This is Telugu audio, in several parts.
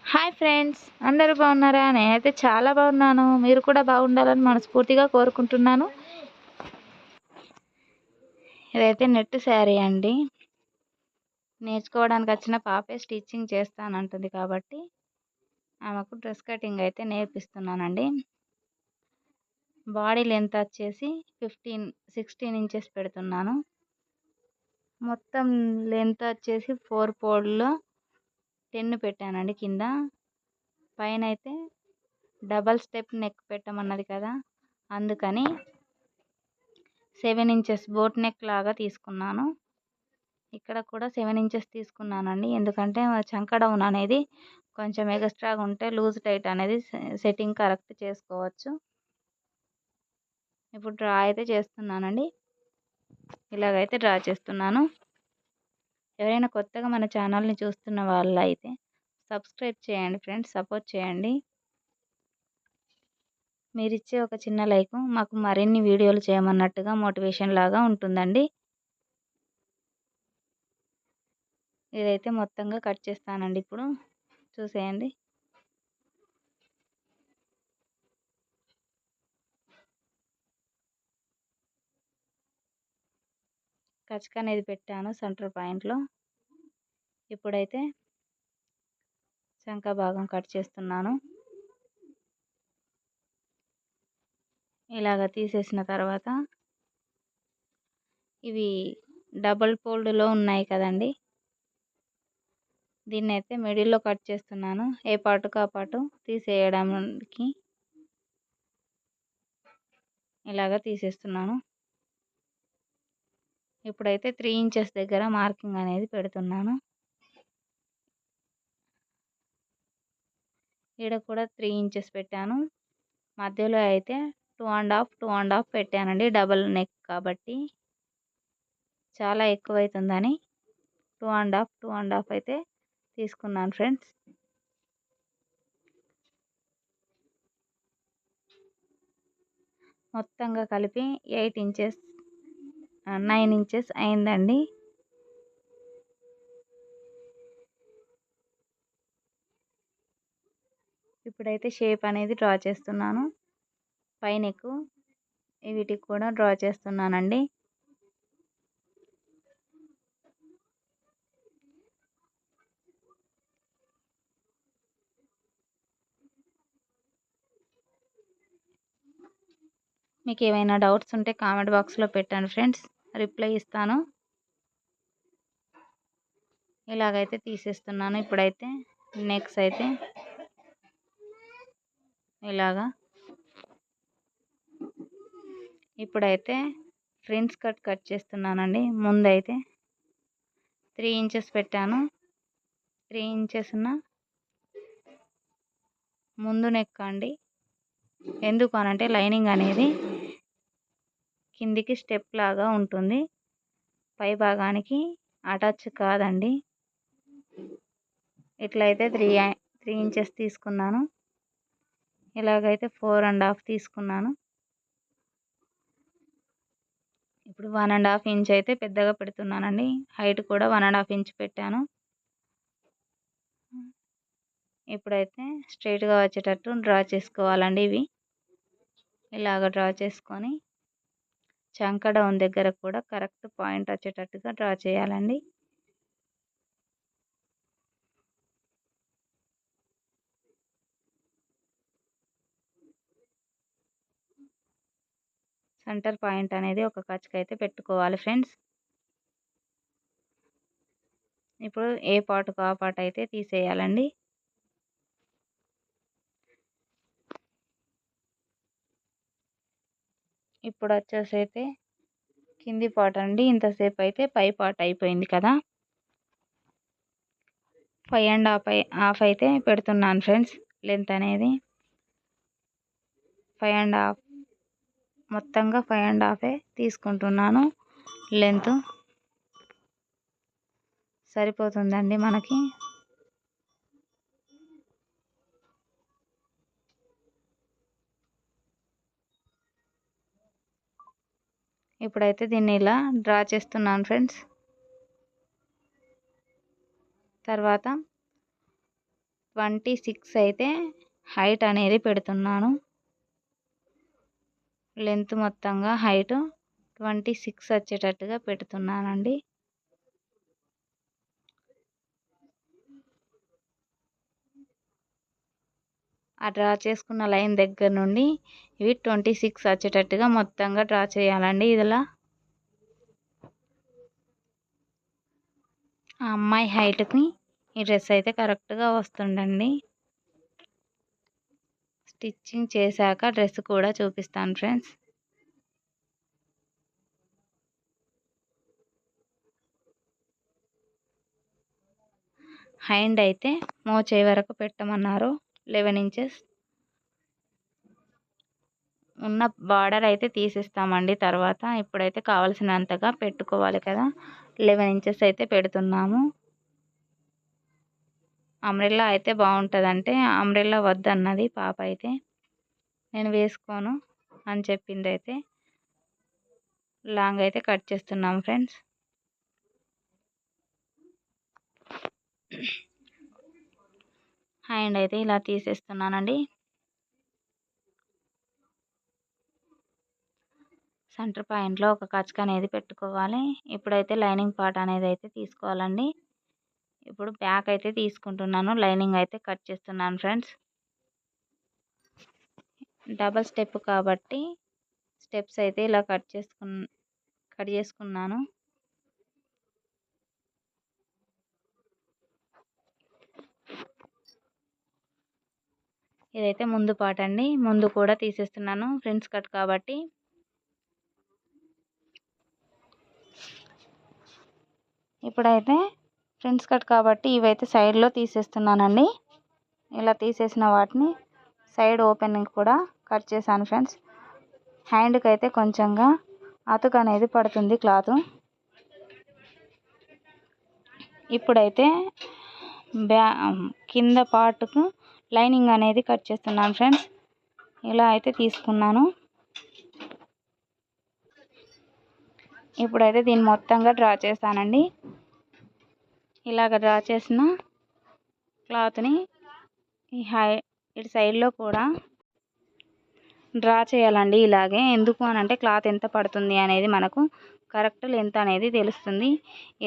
హాయ్ ఫ్రెండ్స్, అందరూ బాగున్నారా? నేనైతే చాలా బాగున్నాను. మీరు కూడా బాగుండాలని మనస్ఫూర్తిగా కోరుకుంటున్నాను. ఇదైతే నెట్ శారీ అండి. నేర్చుకోవడానికి వచ్చిన పాపే స్టిచ్చింగ్ చేస్తానంటుంది కాబట్టి ఆమెకు డ్రెస్ కటింగ్ అయితే నేర్పిస్తున్నానండి. బాడీ లెంత్ వచ్చేసి 16 ఇంచెస్ పెడుతున్నాను. మొత్తం లెంత్ వచ్చేసి 4 పోడ్లో 10 పెట్టానండి. కింద పైన అయితే డబల్ స్టెప్ నెక్ పెట్టమన్నది కదా, అందుకని 7 ఇంచెస్ బోట్ నెక్ లాగా తీసుకున్నాను. ఇక్కడ కూడా 7 ఇంచెస్ తీసుకున్నానండి. ఎందుకంటే చంక డౌన్ అనేది కొంచెం ఎక్స్ట్రాగా ఉంటే లూజ్ టైట్ అనేది సెట్టింగ్ కరెక్ట్ చేసుకోవచ్చు. ఇప్పుడు డ్రా అయితే చేస్తున్నానండి. ఇలాగైతే డ్రా చేస్తున్నాను. ఎవరైనా కొత్తగా మన ఛానల్ని చూస్తున్న వాళ్ళు అయితే సబ్స్క్రైబ్ చేయండి ఫ్రెండ్స్, సపోర్ట్ చేయండి. మీరు ఇచ్చే ఒక చిన్న లైక్ మాకు మరిన్ని వీడియోలు చేయమన్నట్టుగా మోటివేషన్ లాగా ఉంటుందండి. ఇదైతే మొత్తంగా కట్ చేస్తానండి. ఇప్పుడు చూసేయండి. కచక అనేది పెట్టాను సెంటర్ పాయింట్లో. ఇప్పుడైతే చంక భాగం కట్ చేస్తున్నాను. ఇలాగ తీసేసిన తర్వాత ఇవి డబల్ ఫోల్డ్లో ఉన్నాయి కదండి, దీన్ని అయితే మిడిల్లో కట్ చేస్తున్నాను. ఏ పాటుకు ఆ పాటు తీసేయడానికి ఇలాగ తీసేస్తున్నాను. ఇప్పుడైతే 3 ఇంచెస్ దగ్గర మార్కింగ్ అనేది పెడుతున్నాను. ఈడ కూడా 3 ఇంచెస్ పెట్టాను. మధ్యలో అయితే 2.5 పెట్టానండి. డబల్ నెక్ కాబట్టి చాలా ఎక్కువైతుందని 2.5 అయితే తీసుకున్నాను ఫ్రెండ్స్. మొత్తంగా కలిపి 9 ఇంచెస్ అయిందండి. ఇప్పుడైతే షేప్ అనేది డ్రా చేస్తున్నాను. పైనకు వీటికి కూడా డ్రా చేస్తున్నానండి. మీకు ఏమైనా డౌట్స్ ఉంటే కామెంట్ బాక్స్లో పెట్టండి ఫ్రెండ్స్, రిప్లై ఇస్తాను. ఇలాగైతే తీసేస్తున్నాను. ఇప్పుడైతే నెక్స్ట్ అయితే ఇలాగా. ఇప్పుడైతే ఫ్రంట్ కట్ చేస్తున్నానండి. ముందైతే 3 ఇంచెస్ పెట్టాను. 3 ఇంచెస్ ముందు నెక్ అండి. ఎందుకు అనంటే లైనింగ్ అనేది కిందికి స్టెప్ లాగా ఉంటుంది, పై భాగానికి అటాచ్ కాదండి. ఇట్లయితే 3 ఇంచెస్ తీసుకున్నాను. ఇలాగైతే 4.5 తీసుకున్నాను. ఇప్పుడు 1.5 ఇంచ్ అయితే పెద్దగా పెడుతున్నానండి. హైట్ కూడా 1.5 ఇంచ్ పెట్టాను. ఇప్పుడైతే స్ట్రైట్గా వచ్చేటట్టు డ్రా చేసుకోవాలండి. ఇవి ఇలాగ డ్రా చేసుకొని చంక డౌన్ దగ్గర కూడా కరెక్ట్ పాయింట్ వచ్చేటట్టుగా డ్రా చేయాలండి. సెంటర్ పాయింట్ అనేది ఒక ఖర్చుకైతే పెట్టుకోవాలి ఫ్రెండ్స్. ఇప్పుడు ఏ పాటుకు ఆ పాటు అయితే తీసేయాలండి. ఇప్పుడు వచ్చేసి అయితే కింది పార్ట్ అండి. ఇంతసేపు అయితే పై పార్ట్ అయిపోయింది కదా, 5.5 అయితే పెడుతున్నాను ఫ్రెండ్స్. లెంత్ అనేది 5.5, మొత్తంగా 5.5 తీసుకుంటున్నాను. లెంత్ సరిపోతుందండి మనకి. ఇప్పుడైతే దీన్ని ఇలా డ్రా చేస్తున్నాను ఫ్రెండ్స్. తర్వాత 26 అయితే హైట్ అనేది పెడుతున్నాను. లెంత్ మొత్తంగా హైట్ 26 వచ్చేటట్టుగా పెడుతున్నానండి. ఆ డ్రా చేసుకున్న లైన్ దగ్గర నుండి ఇవి 26 వచ్చేటట్టుగా మొత్తంగా డ్రా చేయాలండి. ఇదిలా ఆ అమ్మాయి హైట్కి ఈ డ్రెస్ అయితే కరెక్ట్గా వస్తుందండి. స్టిచ్చింగ్ చేశాక డ్రెస్ కూడా చూపిస్తాను ఫ్రెండ్స్. హ్యాండ్ అయితే మోచేయి వరకు పెట్టమన్నారు. 11 ఇంచెస్ ఉన్న బార్డర్ అయితే తీసేస్తామండి తర్వాత. ఇప్పుడైతే కావాల్సినంతగా పెట్టుకోవాలి కదా. 11 ఇంచెస్ అయితే పెడుతున్నాము. అంబ్రెల్లా అయితే బాగుంటుందంటే అంబ్రెల్లా వద్దన్నది పాప అయితే. నేను వేసుకోను అని చెప్పింది. అయితే లాంగ్ అయితే కట్ చేస్తున్నాం ఫ్రెండ్స్. హ్యాండ్ అయితే ఇలా తీసేస్తున్నానండి. సెంటర్ పాయింట్లో ఒక కచక అనేది పెట్టుకోవాలి. ఇప్పుడైతే లైనింగ్ పార్ట్ అనేది అయితే తీసుకోవాలండి. ఇప్పుడు బ్యాక్ అయితే తీసుకుంటున్నాను. లైనింగ్ అయితే కట్ చేస్తున్నాను ఫ్రెండ్స్. డబల్ స్టెప్ కాబట్టి స్టెప్స్ అయితే ఇలా కట్ చేసుకున్నాను. ఇదైతే ముందు పార్ట్ అండి. ముందు కూడా తీసేస్తున్నాను ఫ్రెండ్స్ కట్ కాబట్టి. ఇప్పుడైతే ఫ్రెండ్స్ కట్ కాబట్టి ఇవైతే సైడ్లో తీసేస్తున్నానండి. ఇలా తీసేసిన వాటిని సైడ్ ఓపెనింగ్ కూడా కట్ చేశాను ఫ్రెండ్స్. హ్యాండ్కి అయితే కొంచెంగా అతుకు అనేది పడుతుంది క్లాత్. ఇప్పుడైతే కింద పార్ట్కు లైనింగ్ అనేది కట్ చేస్తున్నాను ఫ్రెండ్స్. ఇలా అయితే తీసుకున్నాను. ఇప్పుడైతే దీన్ని మొత్తంగా డ్రా చేస్తానండి. ఇలాగ డ్రా చేసిన క్లాత్ని ఇటు సైడ్లో కూడా డ్రా చేయాలండి ఇలాగే. ఎందుకు అని అంటే క్లాత్ ఎంత పడుతుంది అనేది మనకు కరెక్ట్ లెంత్ అనేది తెలుస్తుంది.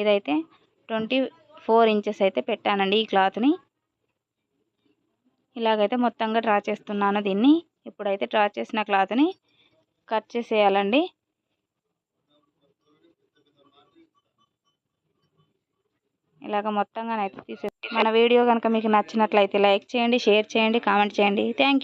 ఇదైతే 24 ఇంచెస్ అయితే పెట్టానండి ఈ క్లాత్ని. ఇలాగైతే మొత్తంగా డ్రా చేస్తున్నాను దీన్ని. ఇప్పుడైతే డ్రా చేసిన క్లాత్ని కట్ చేసేయాలండి. ఇలాగ మొత్తంగా అయితే మన వీడియో కనుక మీకు నచ్చినట్లయితే లైక్ చేయండి, షేర్ చేయండి, కామెంట్ చేయండి. Thank you.